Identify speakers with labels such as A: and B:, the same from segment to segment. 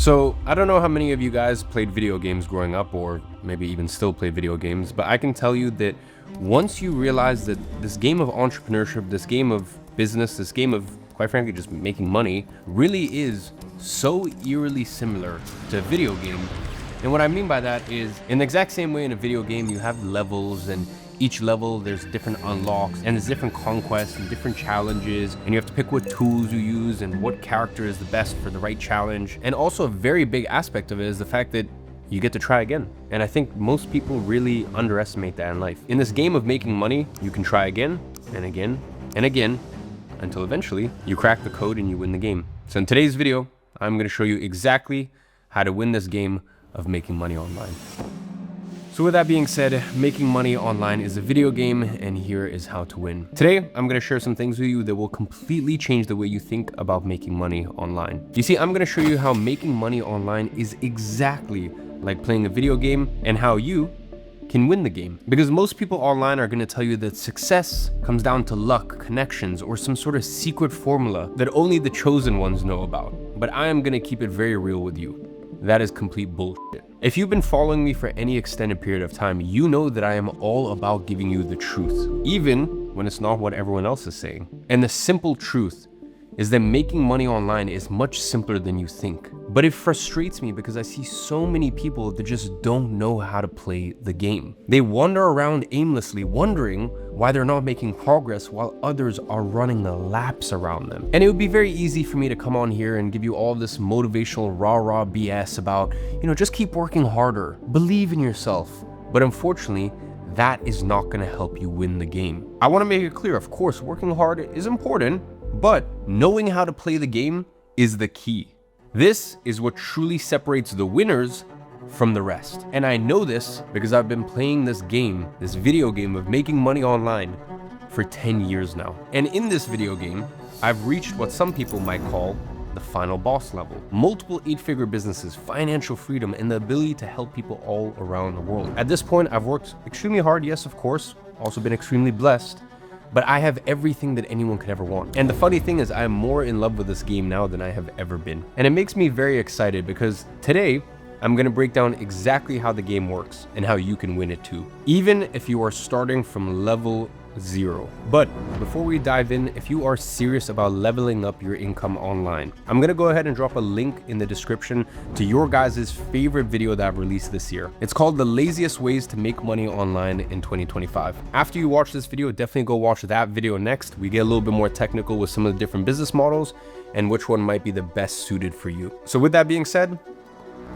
A: So, I don't know how many of you guys played video games growing up, or maybe even still play video games, but I can tell you that once you realize that this game of entrepreneurship, this game of business, this game of, quite frankly, just making money, really is so eerily similar to a video game. And what I mean by that is, in the exact same way in a video game, you have levels, and each level there's different unlocks and there's different conquests and different challenges, and you have to pick what tools you use and what character is the best for the right challenge. And also a very big aspect of it is the fact that you get to try again. And I think most people really underestimate that in life. In this game of making money, you can try again and again and again until eventually you crack the code and you win the game. So in today's video, I'm going to show you exactly how to win this game of making money online. So with that being said, making money online is a video game, and here is how to win. Today, I'm going to share some things with you that will completely change the way you think about making money online. You see, I'm going to show you how making money online is exactly like playing a video game and how you can win the game. Because most people online are going to tell you that success comes down to luck, connections, or some sort of secret formula that only the chosen ones know about. But I am going to keep it very real with you. That is complete bullshit. If you've been following me for any extended period of time, you know that I am all about giving you the truth, even when it's not what everyone else is saying. And the simple truth is that making money online is much simpler than you think. But it frustrates me because I see so many people that just don't know how to play the game. They wander around aimlessly, wondering why they're not making progress while others are running the laps around them. And it would be very easy for me to come on here and give you all this motivational rah-rah BS about, just keep working harder, believe in yourself. But unfortunately, that is not gonna help you win the game. I wanna make it clear, of course, working hard is important, but knowing how to play the game is the key. This is what truly separates the winners from the rest. And I know this because I've been playing this game, this video game of making money online for 10 years now. And in this video game, I've reached what some people might call the final boss level. Multiple 8-figure businesses, financial freedom, and the ability to help people all around the world. At this point, I've worked extremely hard, yes, of course, also been extremely blessed, but I have everything that anyone could ever want. And the funny thing is, I am more in love with this game now than I have ever been. And it makes me very excited because today, I'm gonna break down exactly how the game works and how you can win it too, even if you are starting from level 0. But before we dive in, if you are serious about leveling up your income online, I'm gonna go ahead and drop a link in the description to your guys' favorite video that I've released this year. It's called The Laziest Ways to Make Money Online in 2025. After you watch this video, definitely go watch that video next. We get a little bit more technical with some of the different business models and which one might be the best suited for you. So with that being said,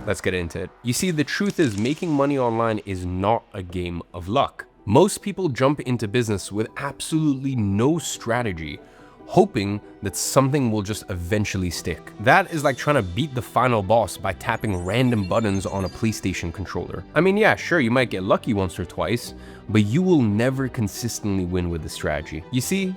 A: let's get into it. You see, the truth is making money online is not a game of luck. Most people jump into business with absolutely no strategy, hoping that something will just eventually stick. That is like trying to beat the final boss by tapping random buttons on a PlayStation controller. I mean, yeah, sure, you might get lucky once or twice, but you will never consistently win with the strategy. You see,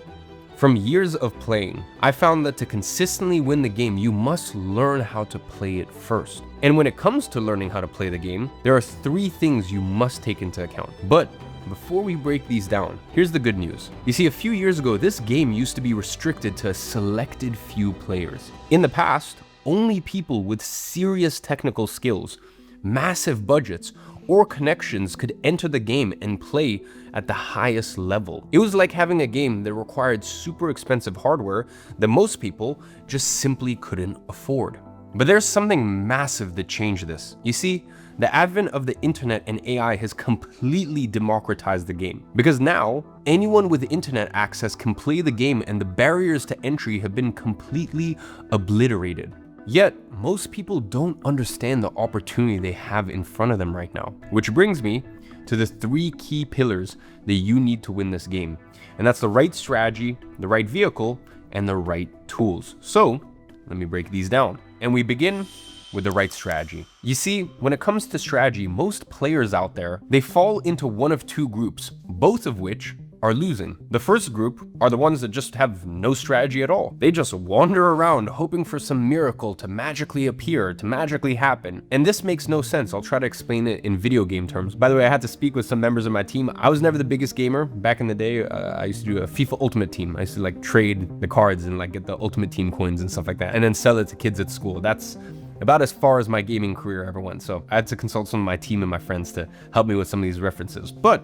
A: from years of playing, I found that to consistently win the game, you must learn how to play it first. And when it comes to learning how to play the game, there are 3 things you must take into account. But before we break these down, here's the good news. You see, a few years ago, this game used to be restricted to a selected few players. In the past, only people with serious technical skills, massive budgets, or connections could enter the game and play at the highest level. It was like having a game that required super expensive hardware that most people just simply couldn't afford. But there's something massive that changed this. You see, the advent of the internet and AI has completely democratized the game. Because now, anyone with internet access can play the game, and the barriers to entry have been completely obliterated. Yet, most people don't understand the opportunity they have in front of them right now. Which brings me to the 3 key pillars that you need to win this game. And that's the right strategy, the right vehicle, and the right tools. So, let me break these down. And we begin with the right strategy. You see, when it comes to strategy, most players out there, they fall into one of 2 groups, both of which are losing. The first group are the ones that just have no strategy at all. They just wander around hoping for some miracle to magically appear, to magically happen. And this makes no sense. I'll try to explain it in video game terms. By the way, I had to speak with some members of my team. I was never the biggest gamer. Back in the day, I used to do a FIFA Ultimate Team. I used to trade the cards and get the Ultimate Team coins and stuff like that, and then sell it to kids at school. That's About as far as my gaming career ever went, so I had to consult some of my team and my friends to help me with some of these references. But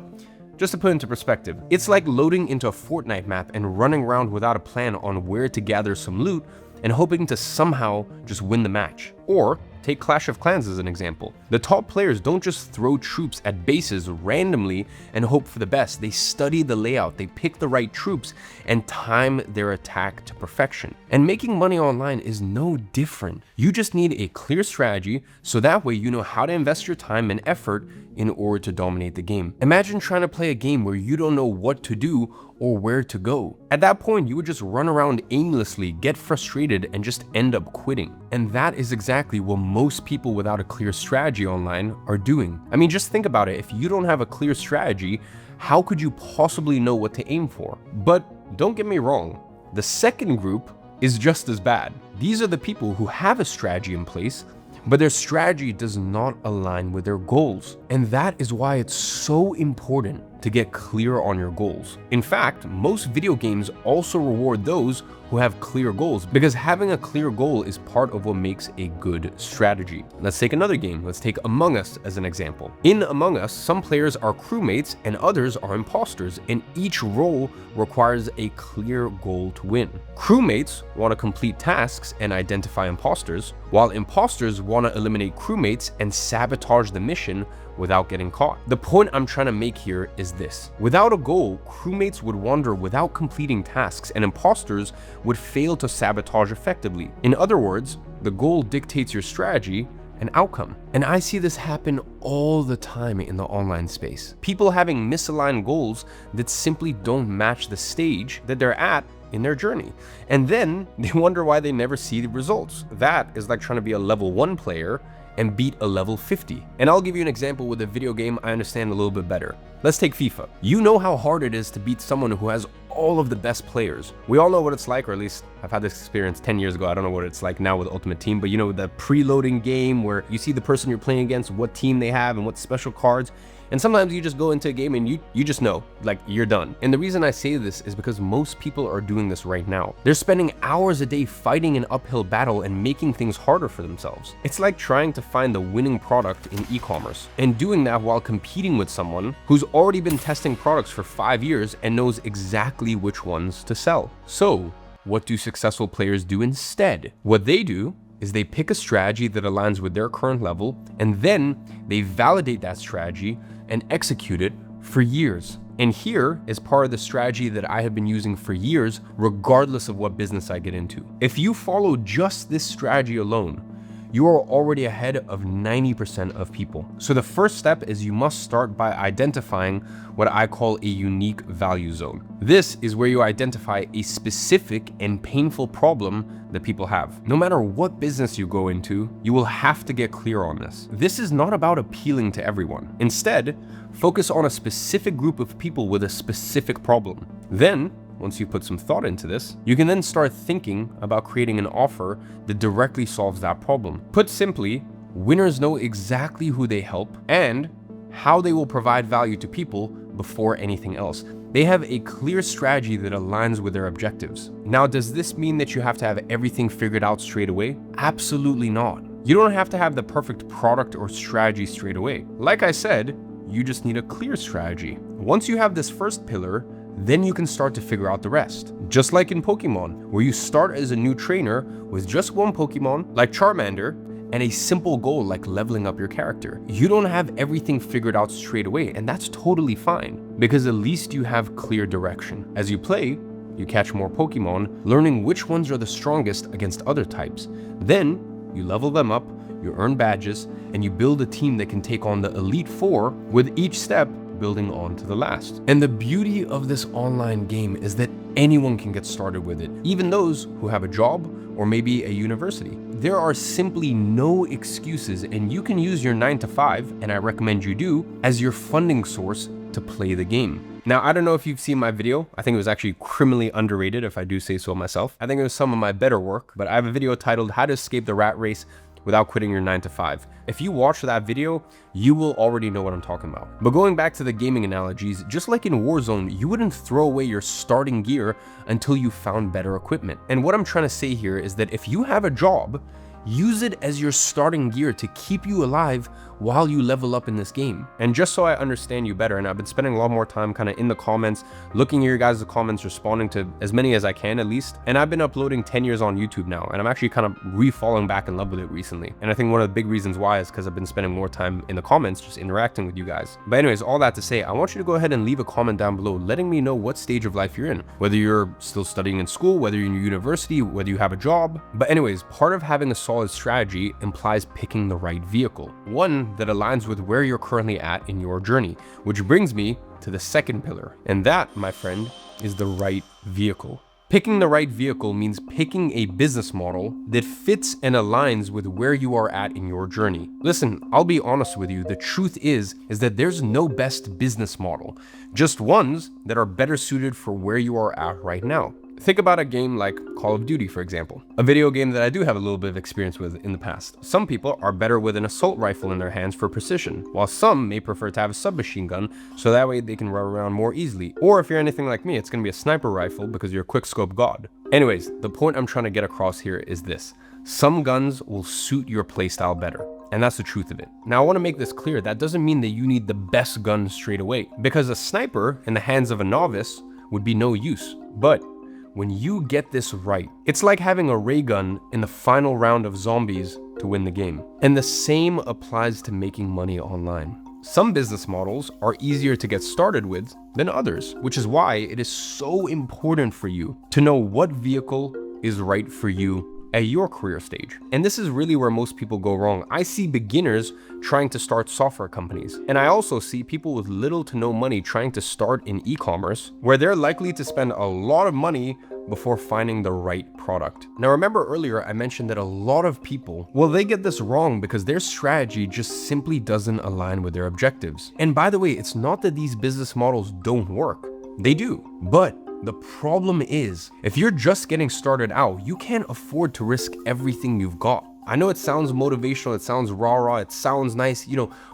A: just to put into perspective, it's like loading into a Fortnite map and running around without a plan on where to gather some loot and hoping to somehow just win the match. Or take Clash of Clans as an example. The top players don't just throw troops at bases randomly and hope for the best. They study the layout, they pick the right troops, and time their attack to perfection. And making money online is no different. You just need a clear strategy, so that way you know how to invest your time and effort in order to dominate the game. Imagine trying to play a game where you don't know what to do or where to go. At that point, you would just run around aimlessly, get frustrated, and just end up quitting. And that is exactly what most people without a clear strategy online are doing. I mean, just think about it. If you don't have a clear strategy, how could you possibly know what to aim for? But don't get me wrong, the second group is just as bad. These are the people who have a strategy in place, but their strategy does not align with their goals. And that is why it's so important to get clear on your goals. In fact, most video games also reward those who have clear goals, because having a clear goal is part of what makes a good strategy. Let's take another game. Let's take Among Us as an example. In Among Us, some players are crewmates and others are imposters, and each role requires a clear goal to win. Crewmates want to complete tasks and identify imposters, while imposters want to eliminate crewmates and sabotage the mission without getting caught. The point I'm trying to make here is this. Without a goal, crewmates would wander without completing tasks, and imposters would fail to sabotage effectively. In other words, the goal dictates your strategy and outcome. And I see this happen all the time in the online space. People having misaligned goals that simply don't match the stage that they're at in their journey. And then they wonder why they never see the results. That is like trying to be a level 1 player and beat a level 50. And I'll give you an example with a video game I understand a little bit better. Let's take FIFA. You know how hard it is to beat someone who has all of the best players. We all know what it's like, or at least I've had this experience 10 years ago. I don't know what it's like now with Ultimate Team, but you know, the preloading game where you see the person you're playing against, what team they have and what special cards. And sometimes you just go into a game and you just know, like, you're done. And the reason I say this is because most people are doing this right now. They're spending hours a day fighting an uphill battle and making things harder for themselves. It's like trying to find the winning product in e-commerce and doing that while competing with someone who's already been testing products for 5 years and knows exactly which ones to sell. So, what do successful players do instead? What they do is they pick a strategy that aligns with their current level, and then they validate that strategy and execute it for years. And here is part of the strategy that I have been using for years, regardless of what business I get into. If you follow just this strategy alone, you are already ahead of 90% of people. So the first step is you must start by identifying what I call a unique value zone. This is where you identify a specific and painful problem that people have. No matter what business you go into, you will have to get clear on this. This is not about appealing to everyone. Instead, focus on a specific group of people with a specific problem. Then, once you put some thought into this, you can then start thinking about creating an offer that directly solves that problem. Put simply, winners know exactly who they help and how they will provide value to people before anything else. They have a clear strategy that aligns with their objectives. Now, does this mean that you have to have everything figured out straight away? Absolutely not. You don't have to have the perfect product or strategy straight away. Like I said, you just need a clear strategy. Once you have this first pillar, then you can start to figure out the rest. Just like in Pokemon, where you start as a new trainer with just one Pokemon, like Charmander, and a simple goal like leveling up your character. You don't have everything figured out straight away, and that's totally fine, because at least you have clear direction. As you play, you catch more Pokemon, learning which ones are the strongest against other types. Then, you level them up, you earn badges, and you build a team that can take on the Elite Four, with each step building on to the last. And the beauty of this online game is that anyone can get started with it, even those who have a job or maybe a university. There are simply no excuses, and you can use your 9 to 5, and I recommend you do, as your funding source to play the game. Now, I don't know if you've seen my video. I think it was actually criminally underrated, if I do say so myself. I think it was some of my better work, but I have a video titled How to Escape the Rat Race Without Quitting Your 9 to 5. If you watch that video, you will already know what I'm talking about. But going back to the gaming analogies, just like in Warzone, you wouldn't throw away your starting gear until you found better equipment. And what I'm trying to say here is that if you have a job, use it as your starting gear to keep you alive while you level up in this game. And just so I understand you better, and I've been spending a lot more time kind of in the comments, looking at your guys' comments, responding to as many as I can at least. And I've been uploading 10 years on YouTube now, and I'm actually kind of falling back in love with it recently. And I think one of the big reasons why is because I've been spending more time in the comments, just interacting with you guys. But anyways, all that to say, I want you to go ahead and leave a comment down below, letting me know what stage of life you're in, whether you're still studying in school, whether you're in university, whether you have a job. But anyways, part of having a solid strategy implies picking the right vehicle, one that aligns with where you're currently at in your journey, which brings me to the second pillar. And that, my friend, is the right vehicle. Picking the right vehicle means picking a business model that fits and aligns with where you are at in your journey. Listen, I'll be honest with you, the truth is that there's no best business model, just ones that are better suited for where you are at right now. Think about a game like Call of Duty, for example, a video game that I do have a little bit of experience with in the past. Some people are better with an assault rifle in their hands for precision, while some may prefer to have a submachine gun so that way they can run around more easily. Or if you're anything like me, it's going to be a sniper rifle because you're a quickscope god. Anyways, the point I'm trying to get across here is this: some guns will suit your playstyle better. And that's the truth of it. Now, I want to make this clear. That doesn't mean that you need the best gun straight away, because a sniper in the hands of a novice would be no use. But when you get this right, it's like having a ray gun in the final round of zombies to win the game. And the same applies to making money online. Some business models are easier to get started with than others, which is why it is so important for you to know what vehicle is right for you at your career stage. And this is really where most people go wrong. I see beginners trying to start software companies. And I also see people with little to no money trying to start in e-commerce, where they're likely to spend a lot of money before finding the right product. Now, remember earlier I mentioned that a lot of people, well, they get this wrong because their strategy just simply doesn't align with their objectives. And by the way, it's not that these business models don't work. They do. But the problem is, if you're just getting started out, you can't afford to risk everything you've got. I know it sounds motivational, it sounds rah-rah, it sounds nice,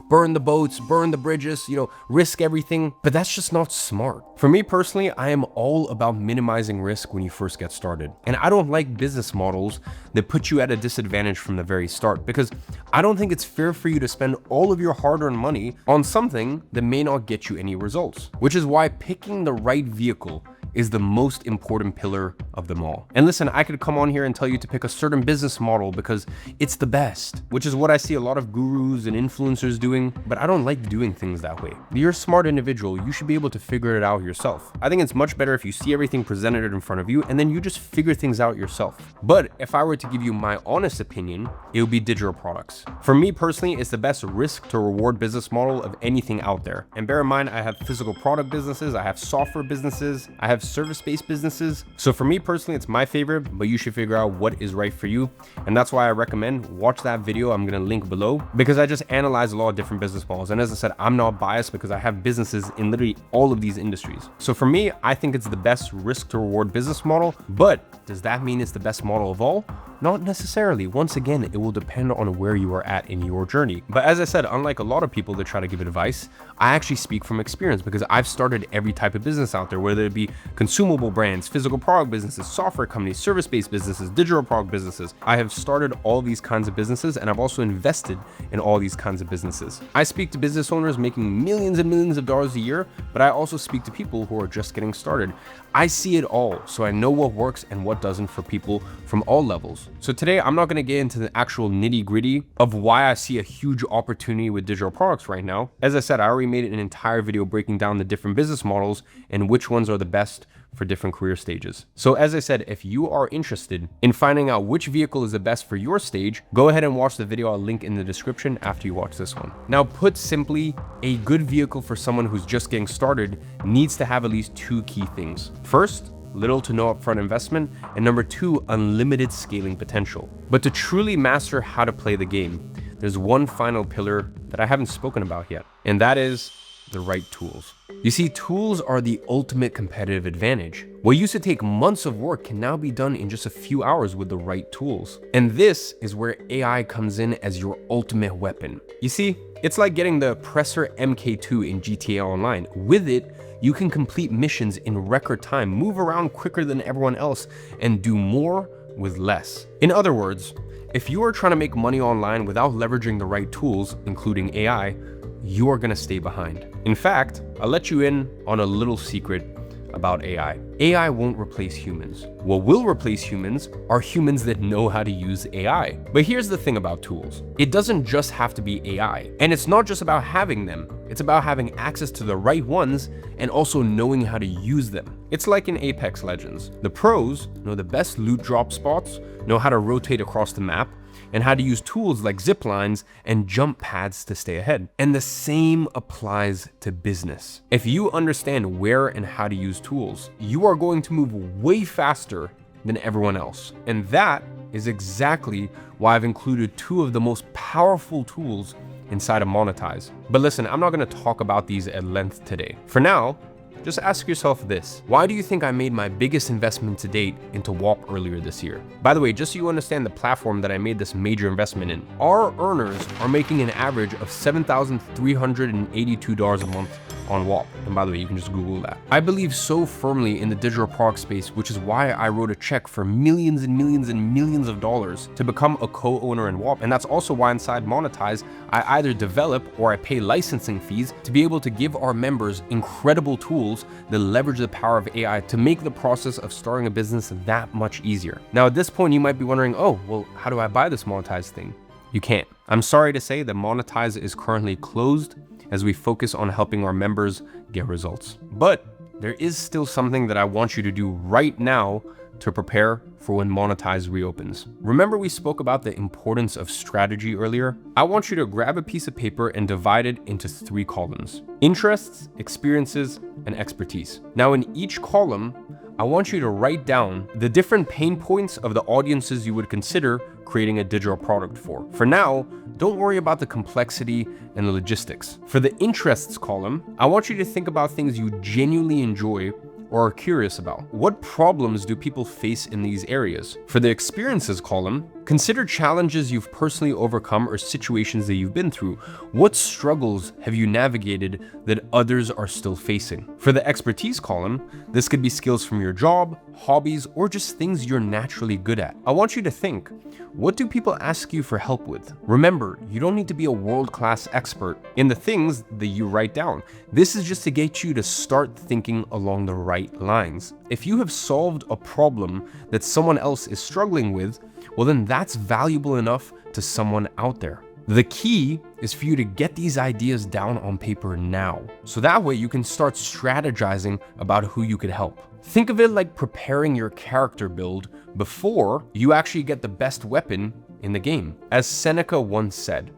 A: burn the boats, burn the bridges, risk everything, but that's just not smart. For me personally, I am all about minimizing risk when you first get started. And I don't like business models that put you at a disadvantage from the very start, because I don't think it's fair for you to spend all of your hard-earned money on something that may not get you any results, which is why picking the right vehicle is the most important pillar of them all. And listen, I could come on here and tell you to pick a certain business model because it's the best, which is what I see a lot of gurus and influencers doing, but I don't like doing things that way. You're a smart individual, you should be able to figure it out yourself. I think it's much better if you see everything presented in front of you and then you just figure things out yourself. But if I were to give you my honest opinion, it would be digital products. For me personally, it's the best risk to reward business model of anything out there. And bear in mind, I have physical product businesses, I have software businesses, I have service-based businesses. So for me personally, it's my favorite, but you should figure out what is right for you. And that's why I recommend watch that video I'm gonna link below, because I just analyze a lot of different business models. And as I said, I'm not biased because I have businesses in literally all of these industries. So for me, I think it's the best risk to reward business model, but does that mean it's the best model of all? Not necessarily. Once again, it will depend on where you are at in your journey. But as I said, unlike a lot of people that try to give advice, I actually speak from experience because I've started every type of business out there, whether it be consumable brands, physical product businesses, software companies, service-based businesses, digital product businesses. I have started all these kinds of businesses, and I've also invested in all these kinds of businesses. I speak to business owners making millions and millions of dollars a year, but I also speak to people who are just getting started. I see it all, so I know what works and what doesn't for people from all levels. So today, I'm not going to get into the actual nitty-gritty of why I see a huge opportunity with digital products right now. As I said, I already made an entire video breaking down the different business models and which ones are the best for different career stages. So as I said, if you are interested in finding out which vehicle is the best for your stage, go ahead and watch the video I'll link in the description after you watch this one. Now, put simply, a good vehicle for someone who's just getting started needs to have at least two key things. First, little to no upfront investment, and number two, unlimited scaling potential. But to truly master how to play the game, there's one final pillar that I haven't spoken about yet, and that is the right tools. You see, tools are the ultimate competitive advantage. What used to take months of work can now be done in just a few hours with the right tools. And this is where AI comes in as your ultimate weapon. You see, it's like getting the Presser MK2 in GTA Online. With it, you can complete missions in record time, move around quicker than everyone else, and do more with less. In other words, if you are trying to make money online without leveraging the right tools, including AI, you are going to stay behind. In fact, I'll let you in on a little secret about AI. AI won't replace humans. What will replace humans are humans that know how to use AI. But here's the thing about tools. It doesn't just have to be AI. And it's not just about having them. It's about having access to the right ones and also knowing how to use them. It's like in Apex Legends. The pros know the best loot drop spots, know how to rotate across the map, and how to use tools like zip lines and jump pads to stay ahead. And the same applies to business. If you understand where and how to use tools, you are going to move way faster than everyone else. And that is exactly why I've included two of the most powerful tools inside of Monetize. But listen, I'm not going to talk about these at length today. For now, just ask yourself this. Why do you think I made my biggest investment to date into WAP earlier this year? By the way, just so you understand the platform that I made this major investment in, our earners are making an average of $7,382 a month on WAP. And by the way, you can just Google that. I believe so firmly in the digital product space, which is why I wrote a check for millions and millions and millions of dollars to become a co-owner in WAP. And that's also why inside Monetize, I either develop or I pay licensing fees to be able to give our members incredible tools that leverage the power of AI to make the process of starting a business that much easier. Now, at this point, you might be wondering, oh, well, how do I buy this Monetize thing? You can't. I'm sorry to say that Monetize is currently closed as we focus on helping our members get results. But there is still something that I want you to do right now to prepare for when Monetize reopens. Remember we spoke about the importance of strategy earlier? I want you to grab a piece of paper and divide it into 3 columns: interests, experiences, and expertise. Now in each column, I want you to write down the different pain points of the audiences you would consider creating a digital product for. For now, don't worry about the complexity and the logistics. For the interests column, I want you to think about things you genuinely enjoy or are curious about. What problems do people face in these areas? For the experiences column, consider challenges you've personally overcome or situations that you've been through. What struggles have you navigated that others are still facing? For the expertise column, this could be skills from your job, hobbies, or just things you're naturally good at. I want you to think, what do people ask you for help with? Remember, you don't need to be a world-class expert in the things that you write down. This is just to get you to start thinking along the right lines. If you have solved a problem that someone else is struggling with, well then that's valuable enough to someone out there. The key is for you to get these ideas down on paper now, so that way you can start strategizing about who you could help. Think of it like preparing your character build before you actually get the best weapon in the game. As Seneca once said,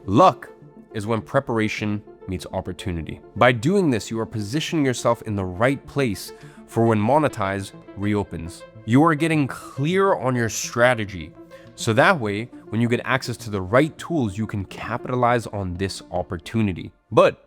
A: luck is when preparation meets opportunity. By doing this, you are positioning yourself in the right place for when Monetize reopens. You are getting clear on your strategy, so that way, when you get access to the right tools, you can capitalize on this opportunity. But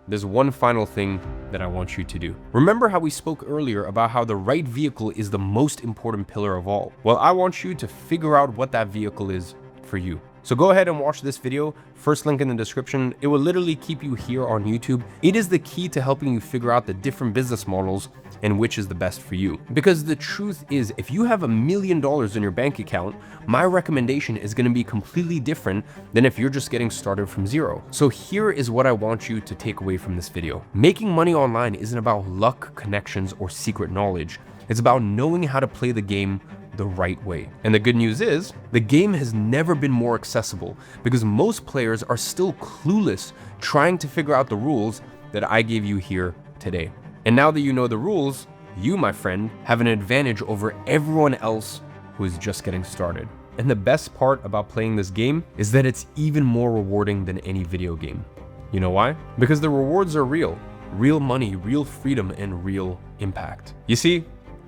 A: there's one final thing that I want you to do. Remember how we spoke earlier about how the right vehicle is the most important pillar of all? Well, I want you to figure out what that vehicle is for you. So go ahead and watch this video, first link in the description. It will literally keep you here on YouTube. It is the key to helping you figure out the different business models and which is the best for you. Because the truth is, if you have $1 million in your bank account, my recommendation is going to be completely different than if you're just getting started from zero. So here is what I want you to take away from this video. Making money online isn't about luck, connections, or secret knowledge. It's about knowing how to play the game the right way. And the good news is, the game has never been more accessible because most players are still clueless trying to figure out the rules that I gave you here today. And now that you know the rules, you, my friend, have an advantage over everyone else who is just getting started. And the best part about playing this game is that it's even more rewarding than any video game. You know why? Because the rewards are real. Real money, real freedom, and real impact. You see,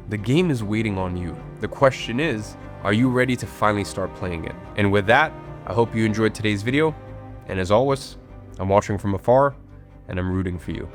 A: the game is waiting on you. The question is, are you ready to finally start playing it? And with that, I hope you enjoyed today's video. And as always, I'm watching from afar and I'm rooting for you.